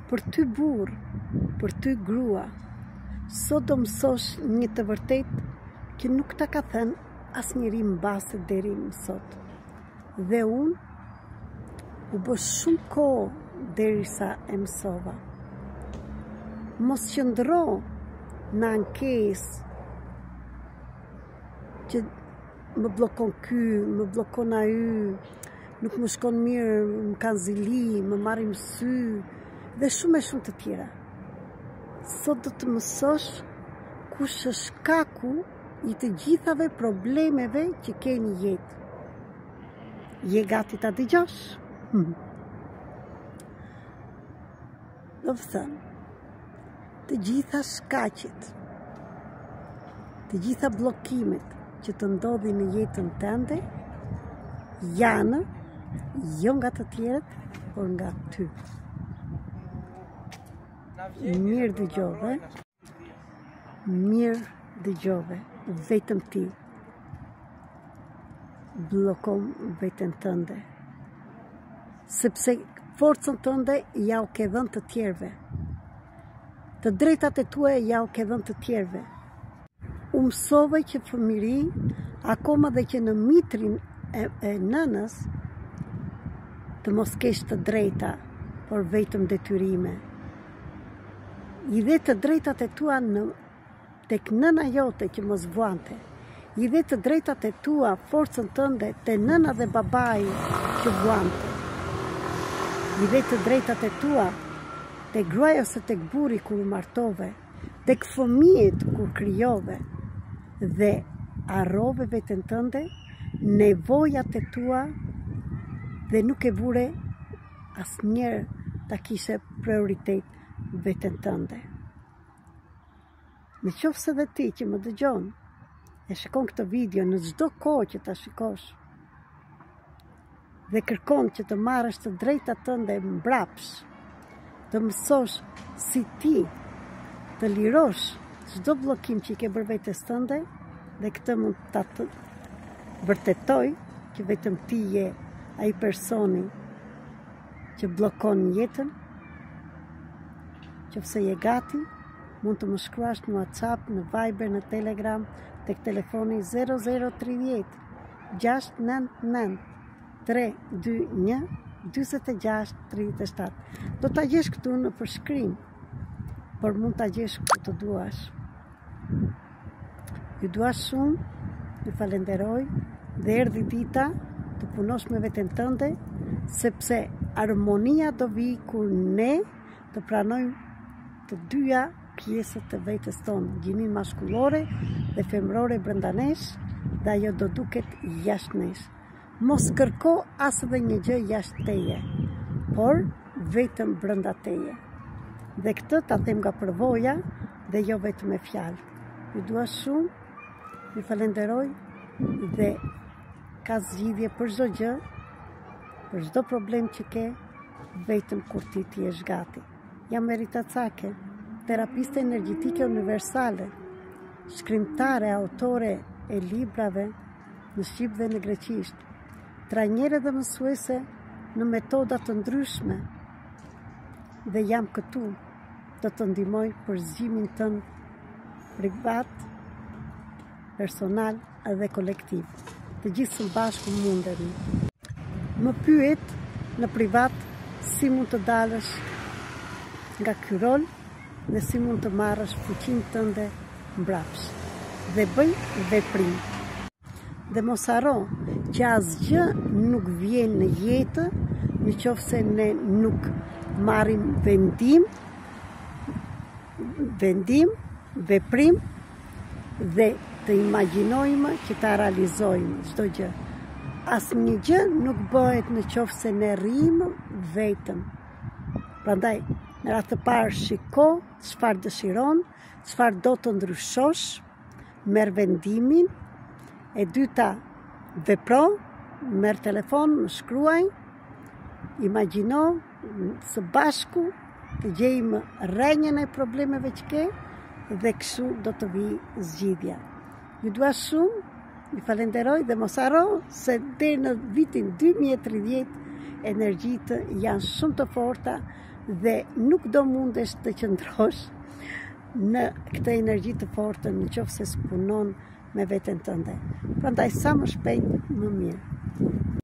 Për ty burr, për ty grua, sot do mësosh një të vërtet që nuk ta ka thënë asnjëri mbase deri më sot. Dhe unë u bë shumë kohë derisa e mësova. Mos qëndro në ankesë që më blokon ky, më blokon ai, nuk më shkon mirë, më kanë zili, më marrin sy, dhe shumë e shumë të tjera. Sot do të mësosh kush është shkaku i të gjithave problemeve që ke në jetë. Je gati ta dëgjosh? Do të thënë, të gjitha shkaqet, të gjitha bllokimet që të ndodhin në jetën tënde janë jo nga të tjerët, por nga ty. Mirë dëgjove, vetëm ti bllokon veten tënde, sepse forcën tënde ja u ke dhënë të tjerëve, të drejtat e tua ja u ke dhënë të tjerëve. U mësove që fëmiri, akoma dhe që në mitrin e nënës, të mos kesh të drejta, por vetëm detyrime. I dhe të drejtat e tua tek nëna jote që mos vuante. I dhe të drejtat e tua, forcën tënde, te nëna dhe babai që vuante. I dhe të drejtat e tua, te gruaja ose tek burri kur u martove, tek fëmijët kur krijove, dhe harrove veten tënde, nevojat e tua, dhe nuk e vure asnjëherë ta kishe prioritet veten tënde. Në qoftë se dhe ti që më dëgjon, e shikon këtë video në çdo kohë që ta shikosh, dhe kërkon që të marrësh të drejtat tënde mbrapsh, të mësosh si ti të lirosh çdo bllokim që i ke bërë vetes tënde, dhe këtë mund ta vërtetoj që vetëm ti je ai personi që bllokon jetën. Qofse je gati, mund të më shkruash në WhatsApp, në Viber, në Telegram, tek telefoni 0030 699 321 46 37. Do ta gjesh këtu në përshkrim, por mund ta gjesh ku të duash. Ju dua shumë, ju falenderoj, dhe erdhi dita të punosh me veten tënde, sepse harmonia do vi kur ne të pranojmë të dyja pjesët të vetes tonë, gjinin maskullore dhe femrore brenda nesh, dhe ajo do duket jashtë nesh. Mos kërko as edhe një gjë jashtë teje, por vetëm brenda teje. Dhe këtë ta them nga përvoja dhe jo vetëm me fjalë. Ju dua shumë, ju falenderoj, dhe ka zgjidhje për çdo gjë, për çdo problem që ke, vetëm kur ti je gati. Jam Merita Cake, terapiste energjetike universale, shkrimtare, autore e librave në shqip dhe në greqisht, trajnere dhe mësuese në metoda të ndryshme, dhe jam këtu të të ndihmoj për zgjimin tënd privat, personal dhe kolektiv. Të gjithë së bashku mundemi. Më pyet në privat si mund të dalësh nga ky rol dhe si mund të marrësh fuqinë tënde mbrapsh. Dhe bëj veprim. Dhe mos harro që asgjë nuk vjen në jetë në qoftë se ne nuk marrim vendim, veprim dhe të imagjinojmë që ta realizojmë çdo gjë. Asnjë gjë nuk bëhet në qoftë se ne rrimë vetëm. Prandaj, në radhë të parë shiko çfarë dëshiron, çfarë do të ndryshosh, merr vendimin, e dyta vepro, merr telefon, më shkruaj, imagjino, së bashku të gjejmë rrenjën e problemeve që ke, dhe kështu do të vi zgjidhja. Ju dua shumë, ju falenderoj dhe mos harro se deri në vitin 2030 energjitë janë shumë të forta dhe nuk do mundesh të qëndrosh në këtë energji të fortë në qoftë se s'punon me veten tënde. Prandaj sa më shpejt më mirë.